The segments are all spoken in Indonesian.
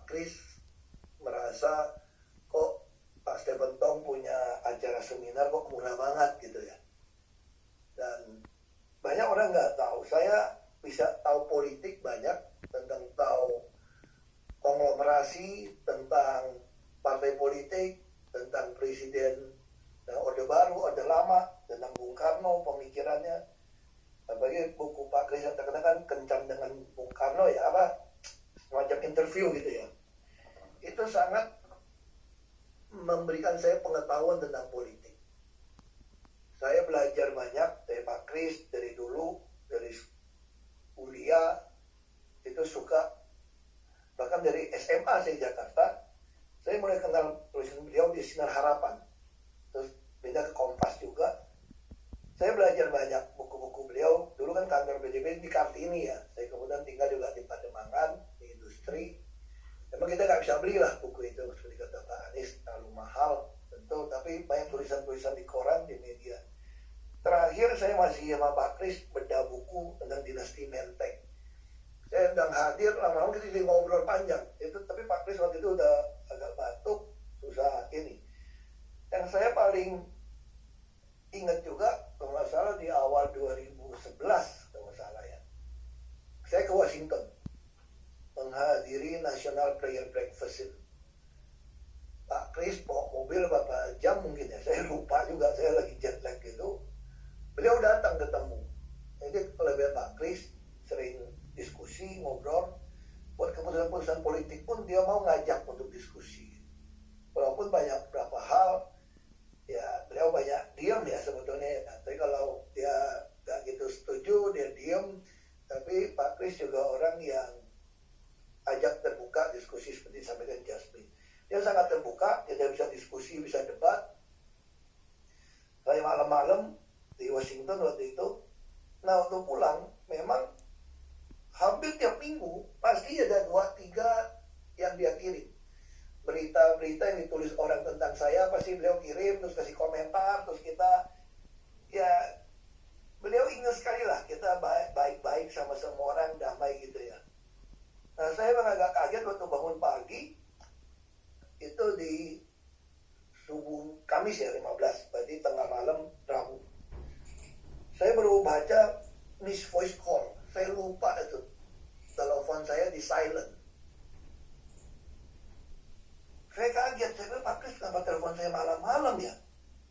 Kris merasa kok Pak Stephen Tong punya acara seminar kok murah banget gitu ya. Dan banyak orang nggak tahu, saya bisa tahu politik banyak, tentang tahu konglomerasi, tentang partai politik, tentang presiden, orde baru, orde lama, tentang Bung Karno, pemikirannya. Apalagi buku Pak Kris yang terkenal kan Kencan dengan Bung Karno ya, semacam interview gitu ya. Itu sangat memberikan saya pengetahuan tentang politik. Saya belajar banyak dari Pak Kris dari dulu, dari kuliah, itu suka. Bahkan dari SMA saya di Jakarta, saya mulai kenal tulisan beliau di Sinar Harapan. Terus pindah ke Kompas juga. Saya belajar banyak buku-buku beliau. Dulu kan kantor PJB di Kartini ya. Saya kemudian tinggal juga di Pademangan, di industri. Memang kita nggak bisa belilah buku itu, seperti kata Pak Anies, terlalu mahal tentu, tapi banyak tulisan-tulisan di koran, di media. Terakhir saya masih sama Pak Kris bedah buku tentang dinasti Menteng. Saya sedang hadir, lama-lama kita jadi ngobrol panjang. Tapi Pak Kris waktu itu udah agak batuk, susah ini. Yang saya paling ingat juga, kalau nggak salah di awal 2011, kalau nggak salah ya, saya ke Washington menghadiri National Prayer Breakfast. Pak Kris bawa mobil berapa jam mungkin ya, saya lupa juga, saya lagi jet lag gitu. Beliau datang ketemu. Jadi kelebihan Pak Kris sering diskusi, ngobrol. Buat keputusan-keputusan politik pun dia mau ngajak untuk diskusi. Walaupun banyak beberapa hal, ya beliau banyak diam ya sebetulnya. Tapi kalau dia gak gitu setuju, dia diam. Tapi Pak Kris juga orang yang ajak terbuka diskusi seperti disampaikan Jasmine. Dia sangat terbuka, dia bisa diskusi, bisa debat. Saya malam-malam di Washington waktu itu. Nah waktu pulang, memang hampir tiap minggu pasti ada 2-3 yang dia kirim. Berita-berita yang ditulis orang tentang saya pasti beliau kirim, terus kasih komentar, terus kita, ya beliau ingat sekali lah, kita baik-baik sama semua orang, damai gitu ya. Nah saya agak kaget waktu bangun pagi, itu di subuh Kamis ya 15, berarti tengah malam Rabu. Saya baru baca miss voice call, saya lupa itu, telepon saya di silent. Saya kaget, saya bilang Pak Kris kenapa telepon saya malam-malam ya?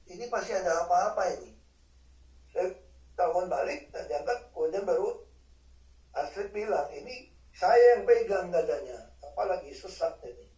Ini pasti ada apa-apa ini. Saya telepon balik dan diangkat, kemudian baru Astrid bilang, ini saya yang pegang katanya, apalagi sesat ini.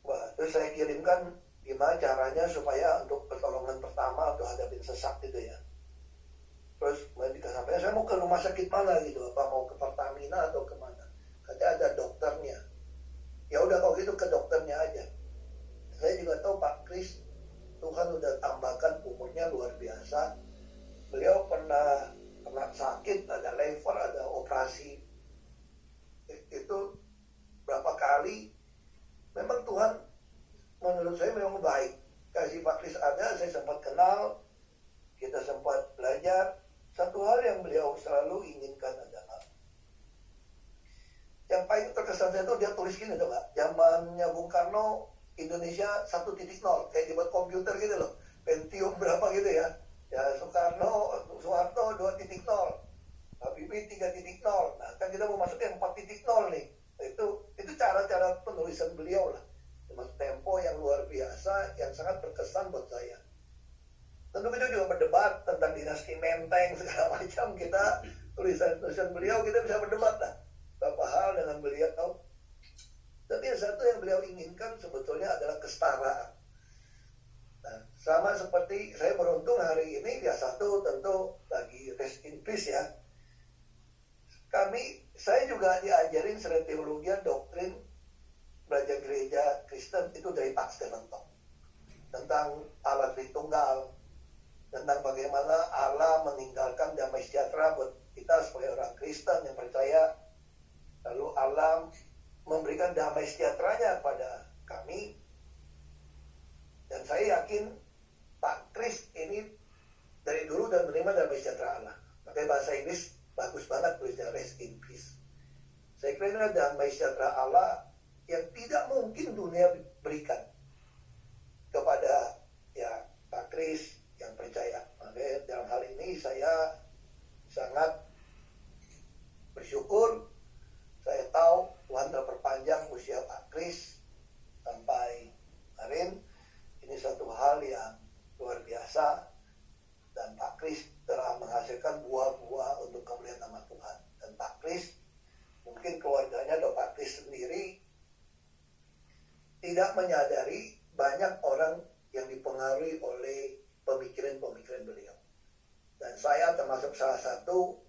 Wah, terus saya kirimkan gimana caranya supaya untuk pertolongan pertama untuk hadapin sesat gitu ya. Terus kemudian sampai saya mau ke rumah sakit mana gitu, apa mau ke Pertamina atau kemana? Katanya ada dokternya. Ya udah kalau gitu ke dokternya aja. Saya juga tahu Pak Kris, Tuhan udah tambahkan umurnya luar biasa. Beliau pernah sakit, ada lever, ada operasi. Itu berapa kali. Memang Tuhan menurut saya memang baik. Kasih Pak Kris ada, saya sempat kenal, kita sempat belajar. Satu hal yang beliau selalu inginkan adalah, yang paling terkesan saya itu dia tulis gini tuh Pak, zamannya Bung Karno Indonesia 1.0, kayak dibuat komputer gitu loh, Pentium berapa gitu ya. Ya Soeharto 2.0, Habibie 3.0. Nah kan kita mau masuk yang 4.0 nih. Itu cara-cara penulisan beliau lah, dengan tempo yang luar biasa, yang sangat berkesan buat saya. Tentu kita juga berdebat tentang dinasti Menteng segala macam. Kita tulisan beliau kita bisa berdebat lah beberapa hal dengan beliau. Tapi yang satu yang beliau inginkan sebetulnya adalah kesetaraan. Nah, sama seperti saya beruntung hari ini, ya satu tentu lagi rest in peace ya. Saya juga diajarin secara teologi, doktrin belajar gereja Kristen itu dari Pak Stephen Tong. Tentang Allah Tritunggal, tentang bagaimana Allah meninggalkan damai sejahtera buat kita sebagai orang Kristen yang percaya. Lalu Allah memberikan damai sejahteranya pada kami. Dan saya yakin Pak Kris ini dari dulu dan menerima damai sejahtera Allah. Makanya bahasa Inggris bagus banget tulisnya rest in peace. Saya kira damai sejahtera Allah yang tidak mungkin dunia berikan kepada ya Pak Kris yang percaya. Maka dalam hal ini saya sangat bersyukur. Saya tahu Tuhan telah perpanjang usia Pak Kris sampai kemarin. Ini satu hal yang luar biasa, dan Pak Kris telah menghasilkan buah-buah untuk kemuliaan nama Tuhan. Dan Pak Kris, mungkin keluarganya atau Pak Kris sendiri tidak menyadari banyak orang yang dipengaruhi oleh pemikiran-pemikiran beliau. Dan saya termasuk salah satu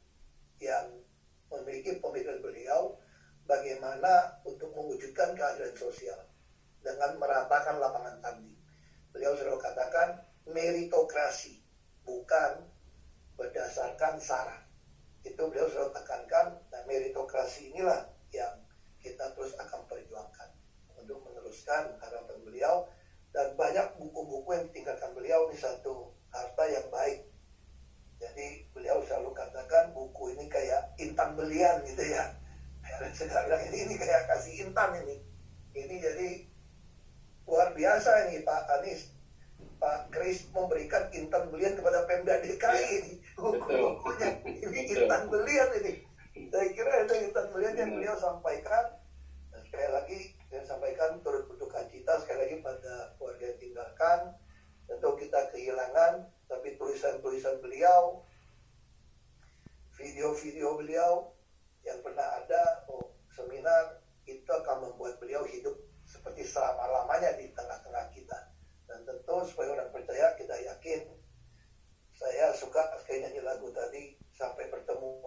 yang memiliki pemikiran beliau bagaimana untuk mewujudkan keadilan sosial dengan meratakan lapangan tanding. Beliau selalu katakan meritokrasi, bukan berdasarkan syarat. Itu beliau selalu tekankan, dan meritokrasi inilah yang kita terus akan perjuangkan untuk meneruskan harapan beliau. Dan banyak buku-buku yang ditinggalkan beliau, ini satu harta yang baik. Jadi beliau selalu katakan buku ini kayak intan belian gitu ya. Dan saya bilang ini kayak kasih intan ini. Ini jadi luar biasa ini Pak Anies. Pak Kris memberikan intan belian kepada Pemda DKI ini. Buku-bukunya ini intan belian ini. Saya kira itu intan belian yang beliau sampaikan. Dan sekali lagi saya sampaikan turut berduka cita sekali lagi pada keluarga yang tinggalkan. Tentu kita kehilangan, tapi tulisan-tulisan beliau, video-video beliau yang pernah ada seminar, itu akan membuat beliau hidup seperti selama-lamanya di tengah-tengah kita. Dan tentu supaya orang percaya, kita yakin. Saya suka sekali nyanyi lagu tadi, sampai bertemu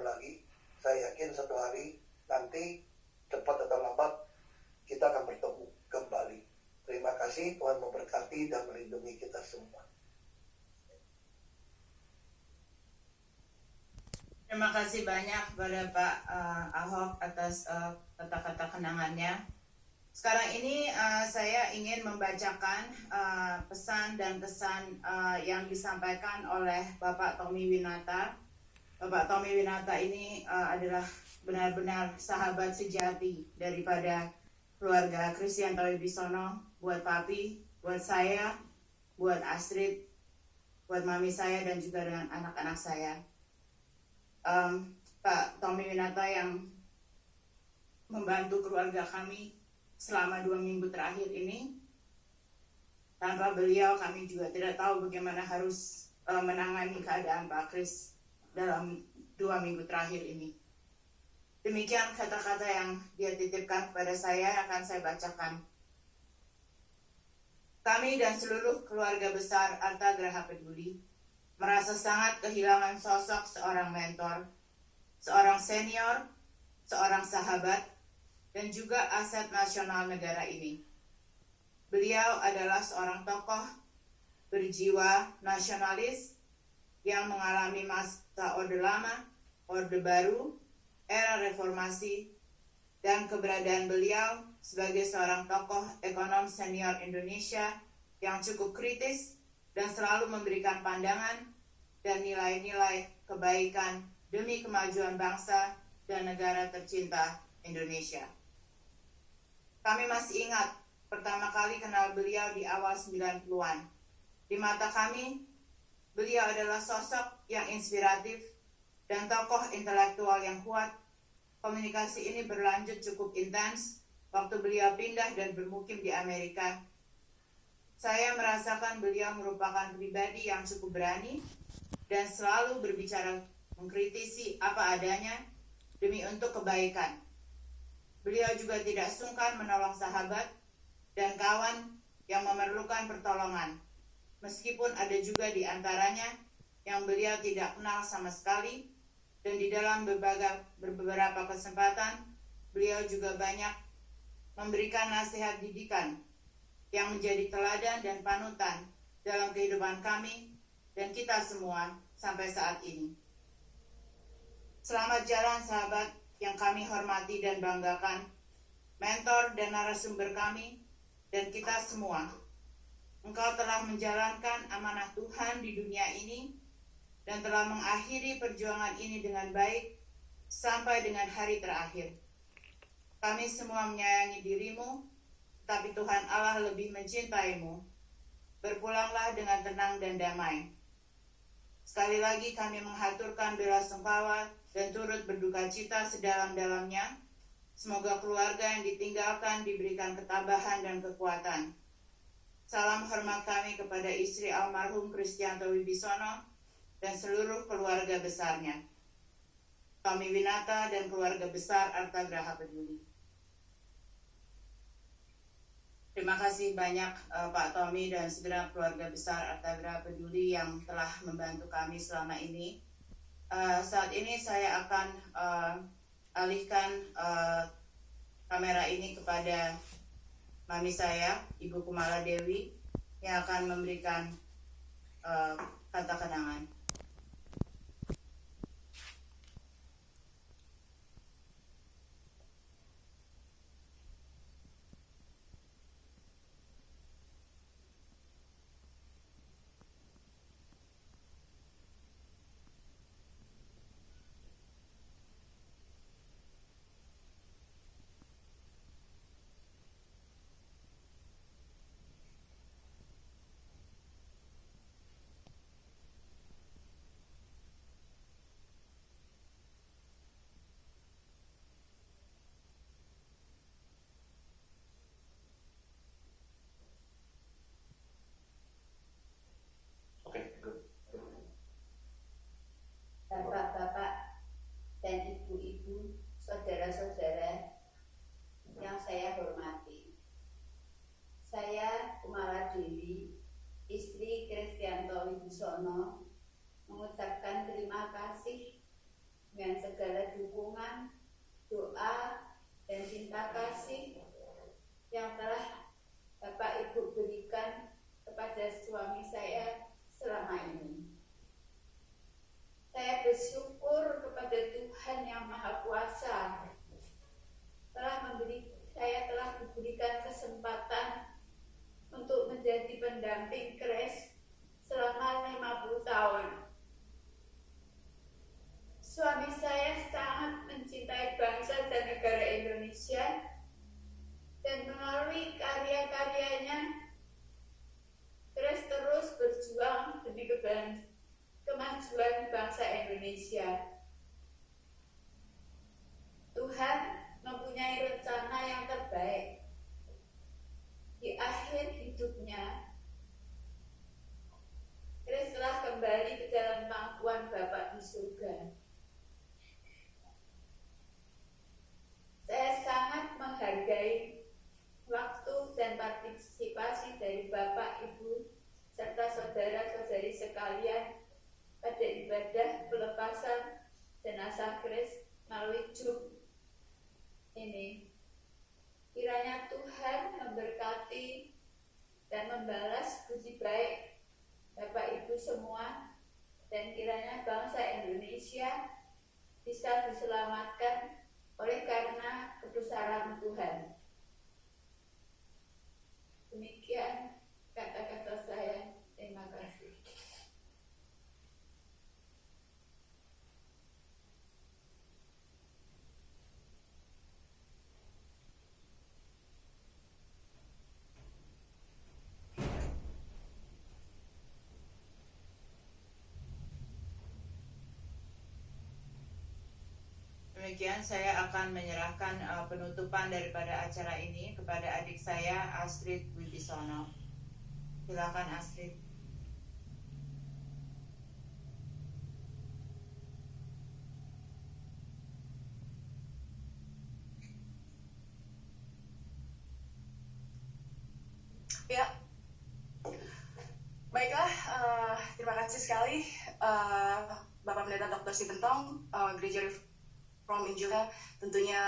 lagi. Saya yakin satu hari nanti cepat atau lambat kita akan bertemu kembali. Terima kasih, Tuhan memberkati dan melindungi kita semua. Terima kasih banyak kepada Pak Ahok atas kata-kata kenangannya. Sekarang ini saya ingin membacakan pesan dan kesan yang disampaikan oleh Bapak Tommy Winata. Bapak Tommy Winata ini adalah benar-benar sahabat sejati daripada keluarga Kristianto Wibisono, buat Papi, buat saya, buat Astrid, buat mami saya, dan juga dengan anak-anak saya. Pak Tommy Winata yang membantu keluarga kami selama 2 minggu terakhir ini. Tanpa beliau kami juga tidak tahu bagaimana harus menangani keadaan Pak Kris dalam 2 minggu terakhir ini. Demikian kata-kata yang dia titipkan kepada saya, akan saya bacakan. Kami dan seluruh keluarga besar Arta Graha Peduli merasa sangat kehilangan sosok seorang mentor, seorang senior, seorang sahabat, dan juga aset nasional negara ini. Beliau adalah seorang tokoh berjiwa nasionalis yang mengalami masa Orde Lama, Orde Baru, era reformasi, dan keberadaan beliau sebagai seorang tokoh ekonom senior Indonesia yang cukup kritis dan selalu memberikan pandangan dan nilai-nilai kebaikan demi kemajuan bangsa dan negara tercinta Indonesia. Kami masih ingat pertama kali kenal beliau di awal 90-an. Di mata kami, beliau adalah sosok yang inspiratif dan tokoh intelektual yang kuat. Komunikasi ini berlanjut cukup intens waktu beliau pindah dan bermukim di Amerika. Saya merasakan beliau merupakan pribadi yang cukup berani dan selalu berbicara mengkritisi apa adanya demi untuk kebaikan. Beliau juga tidak sungkan menolong sahabat dan kawan yang memerlukan pertolongan, meskipun ada juga di antaranya yang beliau tidak kenal sama sekali, dan di dalam beberapa kesempatan beliau juga banyak memberikan nasihat didikan yang menjadi teladan dan panutan dalam kehidupan kami dan kita semua sampai saat ini. Selamat jalan sahabat yang kami hormati dan banggakan, mentor dan narasumber kami dan kita semua. Engkau telah menjalankan amanah Tuhan di dunia ini dan telah mengakhiri perjuangan ini dengan baik sampai dengan hari terakhir. Kami semua menyayangi dirimu, tapi Tuhan Allah lebih mencintaimu. Berpulanglah dengan tenang dan damai. Sekali lagi kami menghaturkan belasungkawa dan turut berduka cita sedalam-dalamnya. Semoga keluarga yang ditinggalkan diberikan ketabahan dan kekuatan. Salam hormat kami kepada istri almarhum Kristianto Wibisono dan seluruh keluarga besarnya. Tommy Winata dan keluarga besar Arta Graha Peduli. Terima kasih banyak Pak Tommy dan segenap keluarga besar Arta Graha Peduli yang telah membantu kami selama ini. Saat ini saya akan alihkan kamera ini kepada mami saya, Ibu Kumala Dewi, yang akan memberikan kata kenangan. Bapak-bapak dan ibu-ibu, saudara-saudara yang saya hormati. Saya Kumala Dewi, istri Kristianto Wibisono, mengucapkan terima kasih dengan segala dukungan, doa, dan cinta kasih yang telah Bapak Ibu berikan kepada suami saya selama ini. Saya bersyukur kepada Tuhan yang Maha Kuasa saya telah diberikan kesempatan untuk menjadi pendamping Kris selama 50 tahun. Suami saya sangat mencintai bangsa dan negara Indonesia, dan melalui karya-karyanya Kris terus berjuang demi kemajuan bangsa Indonesia. Tuhan mempunyai rencana yang terbaik. Di akhir hidupnya, Kris telah kembali ke dalam pangkuan Bapa di surga. Saya sangat menghargai waktu dan partisipasi dari Bapak, Ibu, serta saudara-saudari sekalian pada ibadah pelepasan jenazah Kris melalui Zoom ini. Kiranya Tuhan memberkati dan membalas budi baik Bapak Ibu semua, dan kiranya bangsa Indonesia bisa diselamatkan oleh karena kebesaran Tuhan. Demikian kata-kata saya. Terima kasih. Demikian saya akan menyerahkan penutupan daripada acara ini kepada adik saya, Astrid Wibisono. Silakan Astrid. Ya, baiklah, terima kasih sekali Bapak Pendeta Dr. Sibentong, Gereja Reform Injilnya, tentunya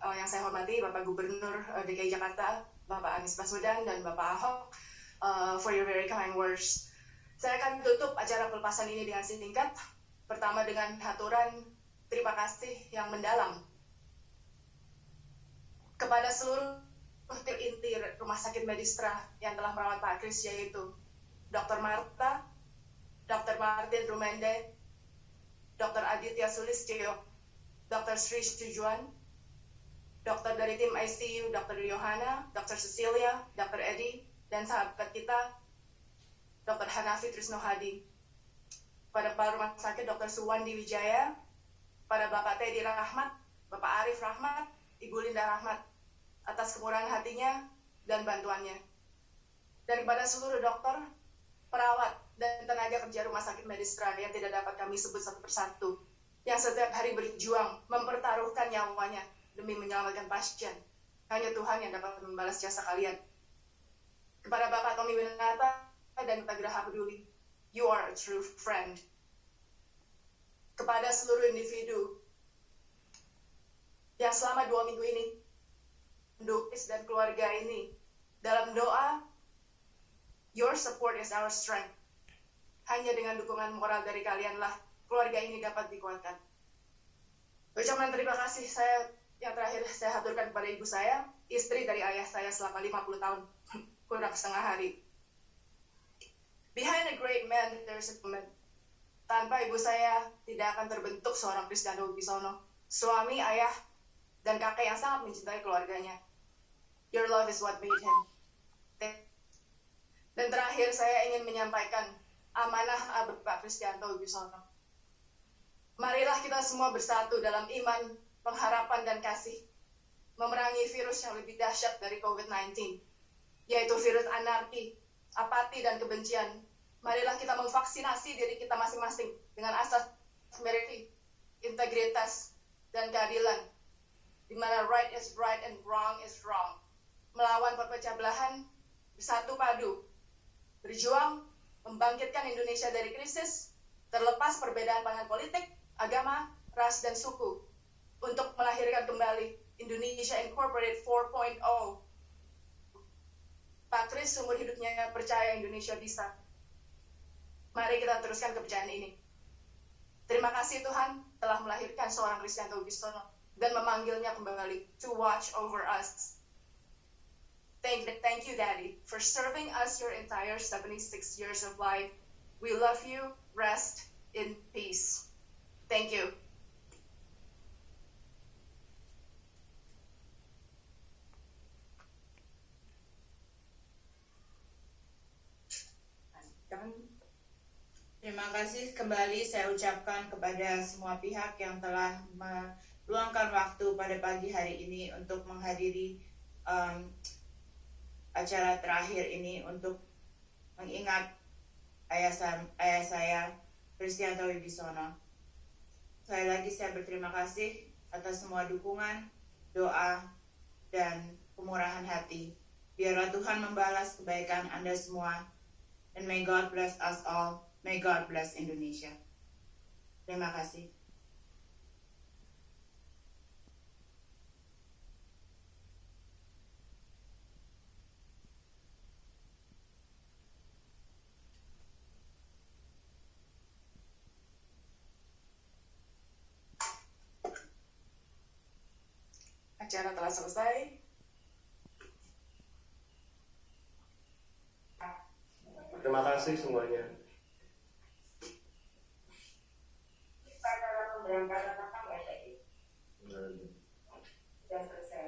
yang saya hormati Bapak Gubernur DKI Jakarta, Bapak Anies Baswedan, dan Bapak Ahok, for your very kind words. Saya akan tutup acara pelepasan ini dengan singkat. Pertama dengan haturan terima kasih yang mendalam kepada seluruh tim inti Rumah Sakit Medistra yang telah merawat Pak Kris, yaitu Dr. Marta, Dr. Martin Rumende, Dr. Aditya Sulistyo, Dr. Sri Sujuan, dokter dari tim ICU, Dr. Yohana, Dr. Cecilia, Dr. Eddie, dan sahabat kita, Dr. Hanafi Trisno Hadi. Pada Kepala Rumah Sakit Dr. Suwandi Wijaya, pada Bapak Teddy Rahmat, Bapak Arif Rahmat, Ibu Linda Rahmat, atas kemurahan hatinya dan bantuannya. Dan kepada seluruh dokter, perawat, dan tenaga kerja Rumah Sakit Medistra yang tidak dapat kami sebut satu persatu, yang setiap hari berjuang mempertaruhkan nyawanya demi menyelamatkan pasien. Hanya Tuhan yang dapat membalas jasa kalian. Kepada Bapak Tommy Winata dan Bapak Geraha Peduli, you are a true friend. Kepada seluruh individu yang selama 2 minggu ini mendukung dan keluarga ini dalam doa, your support is our strength. Hanya dengan dukungan moral dari kalianlah keluarga ini dapat dikuatkan. Ucapan terima kasih yang terakhir saya haturkan kepada ibu saya, istri dari ayah saya selama 50 tahun, kurang setengah hari. Behind a great man, there is a woman. Tanpa ibu saya, tidak akan terbentuk seorang Kristianto Wibisono, suami, ayah, dan kakek yang sangat mencintai keluarganya. Your love is what made him. Dan terakhir, saya ingin menyampaikan amanah Bapak Kristianto Wibisono. Marilah kita semua bersatu dalam iman, pengharapan, dan kasih, memerangi virus yang lebih dahsyat dari COVID-19, yaitu virus anarki, apati, dan kebencian. Marilah kita memvaksinasi diri kita masing-masing dengan asas merit, integritas, dan keadilan, di mana right is right and wrong is wrong. Melawan perpecah belahan, bersatu padu, berjuang, membangkitkan Indonesia dari krisis, terlepas perbedaan pandangan politik, agama, ras, dan suku, untuk melahirkan kembali Indonesia Incorporated 4.0. Pak Kris seumur hidupnya percaya Indonesia bisa. Mari kita teruskan kepercayaan ini. Terima kasih Tuhan telah melahirkan seorang Kristianto Wibisono dan memanggilnya kembali to watch over us. Thank you, Daddy, for serving us your entire 76 years of life. We love you. Rest in peace. Thank you. Terima kasih kembali saya ucapkan kepada semua pihak yang telah meluangkan waktu pada pagi hari ini untuk menghadiri acara terakhir ini untuk mengingat ayah saya Kristianto Wibisono. Sekali lagi saya berterima kasih atas semua dukungan, doa, dan kemurahan hati. Biarlah Tuhan membalas kebaikan Anda semua. And may God bless us all. May God bless Indonesia. Terima kasih. Acara telah selesai. Terima kasih semuanya. Sudah selesai.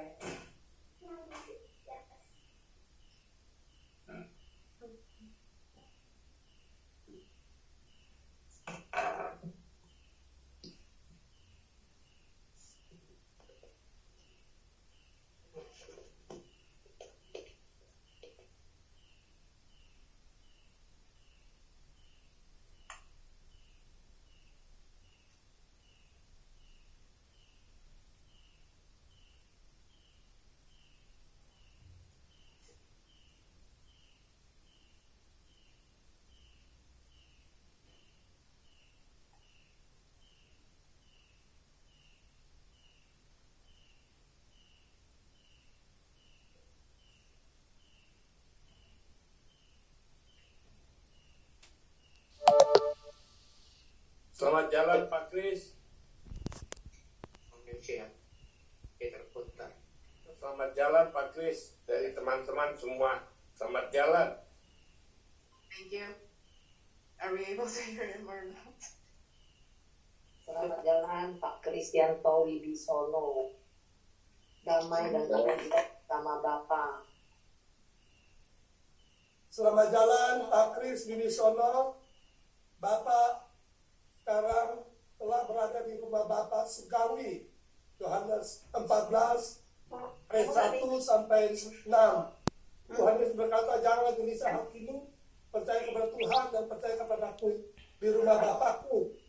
Selamat jalan Pak Kris. Oke, siap. Oke, terputar. Selamat jalan Pak Kris. Dari teman-teman semua, selamat jalan. Thank you. Are we able to hear him or not? Selamat jalan Pak Kristianto Wibisono. Damai dan bahagia sama Bapak. Selamat jalan Pak Kris Wibisono. Bapak sekarang telah berada di rumah Bapak Sukawi. Yohanes 14 ayat 1 sampai 6. Tuhan Yesus berkata, janganlah gelisah hatimu, percaya kepada Tuhan dan percaya kepada aku. Di rumah Bapakku